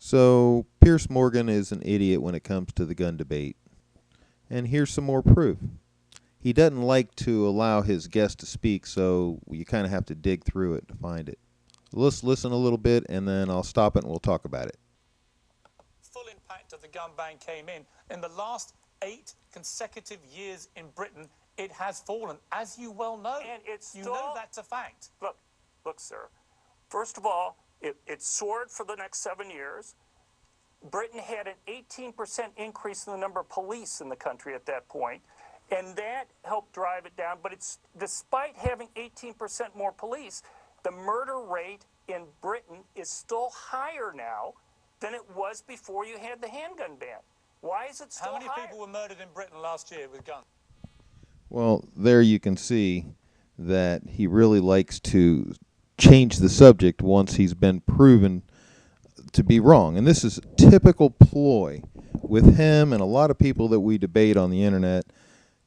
So Piers Morgan is an idiot when it comes to the gun debate. And here's some more proof. He doesn't like to allow his guest to speak, so you kind of have to dig through it to find it. Let's listen a little bit, and then I'll stop it and we'll talk about it. Full impact of the gun ban came in the last 8 consecutive years in Britain, it has fallen, as you well know. And it's you know that's a fact. Look, sir. First of all, it soared for the next 7 years. Britain had an 18% increase in the number of police in the country at that point, and that helped drive it down. But it's despite having 18% more police, the murder rate in Britain is still higher now than it was before you had the handgun ban. Why is it still higher? How many people were murdered in Britain last year with guns? Well, there you can see that he really likes to change the subject once he's been proven to be wrong. And this is a typical ploy with him and a lot of people that we debate on the internet.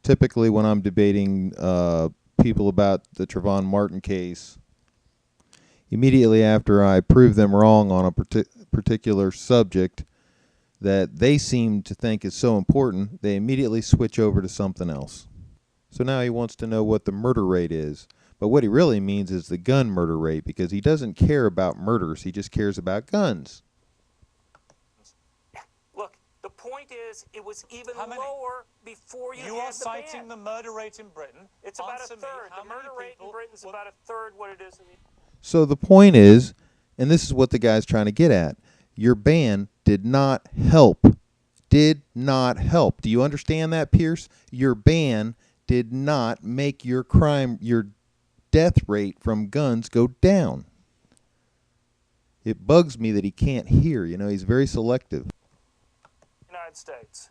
Typically when I'm debating people about the Trayvon Martin case, immediately after I prove them wrong on a particular subject that they seem to think is so important, they immediately switch over to something else. So now he wants to know what the murder rate is. But what he really means is the gun murder rate, because he doesn't care about murders. He just cares about guns. Look, the point is it was even lower before you had the ban. You are citing the murder rate in Britain. It's about a third. The murder rate in Britain is about a third what it is in the... So the point is, and this is what the guy's trying to get at, your ban did not help. Did not help. Do you understand that, Pierce? Your ban did not make your death rate from guns go down. It bugs me that he can't hear. You know, he's very selective. United States.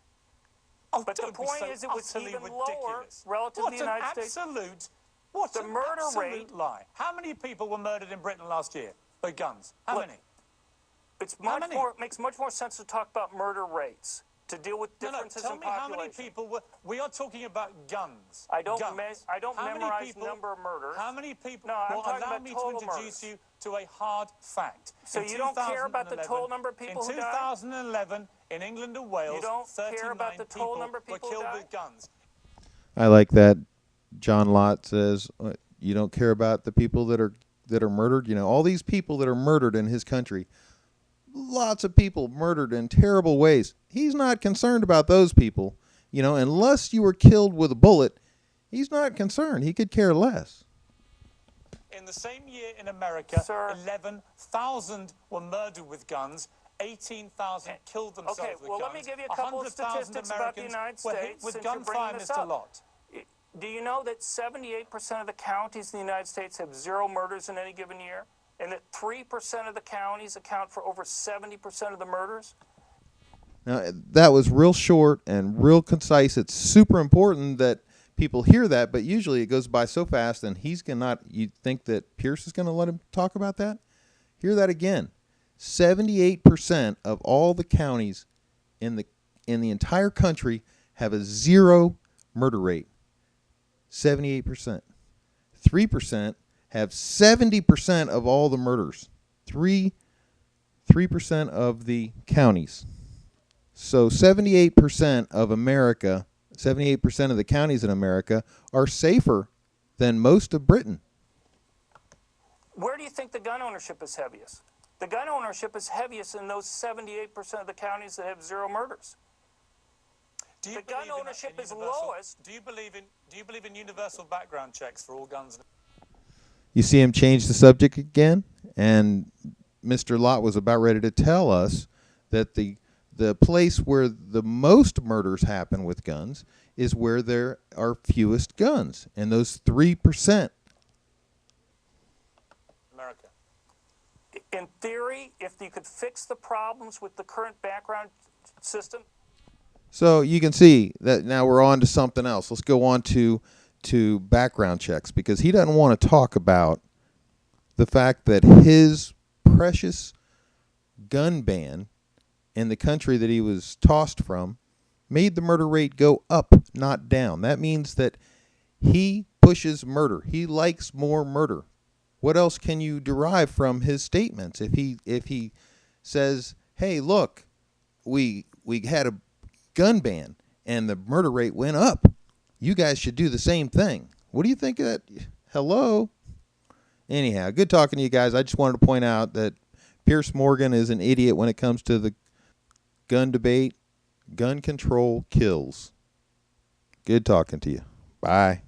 Oh, but the point is it was even lower relative to the United States. What's the murder rate lie? How many people were murdered in Britain last year by guns? How many? It's makes much more sense to talk about murder rates to deal with differences in population. Tell me how many people were... We are talking about guns. I don't memorize the number of murders. How many people... No, I'm talking allow about me total to introduce you to a hard fact. So you don't care about the total number of people who died? In 2011, in England and Wales, 39 people were killed with guns. I like that. John Lott says, you don't care about the people that are murdered? You know, all these people that are murdered in his country, lots of people murdered in terrible ways. He's not concerned about those people. You know, unless you were killed with a bullet, he's not concerned. He could care less. In the same year in America, Sir, 11,000 were murdered with guns. 18,000 killed themselves with guns. Okay, well, let me give you a couple of statistics about the United States with since you're gunfire, bringing this Mr. up. Lott. Do you know that 78% of the counties in the United States have 0 murders in any given year? And that 3% of the counties account for over 70% of the murders? Now, that was real short and real concise. It's super important that people hear that, but usually it goes by so fast, and you think that Pierce is going to let him talk about that? Hear that again. 78% of all the counties in the entire country have a 0 murder rate. 78%. 3% have 70% of all the murders. 3% of the counties. So 78% of America, 78% of the counties in America are safer than most of Britain. Where do you think the gun ownership is heaviest? The gun ownership is heaviest in those 78% of the counties that have 0 murders. The gun ownership is lowest. Do you believe in universal background checks for all guns? You see him change the subject again, and Mr. Lott was about ready to tell us that the place where the most murders happen with guns is where there are fewest guns, and those 3%. America. In theory, if you could fix the problems with the current background system. So you can see that now we're on to something else. Let's go on to background checks, because he doesn't want to talk about the fact that his precious gun ban in the country that he was tossed from made the murder rate go up, not down. That means that he pushes murder. He likes more murder. What else can you derive from his statements if he says, hey, look, we had a gun ban and the murder rate went up. You guys should do the same thing. What do you think of that? Hello? Anyhow, good talking to you guys. I just wanted to point out that Piers Morgan is an idiot when it comes to the gun debate. Gun control kills. Good talking to you. Bye.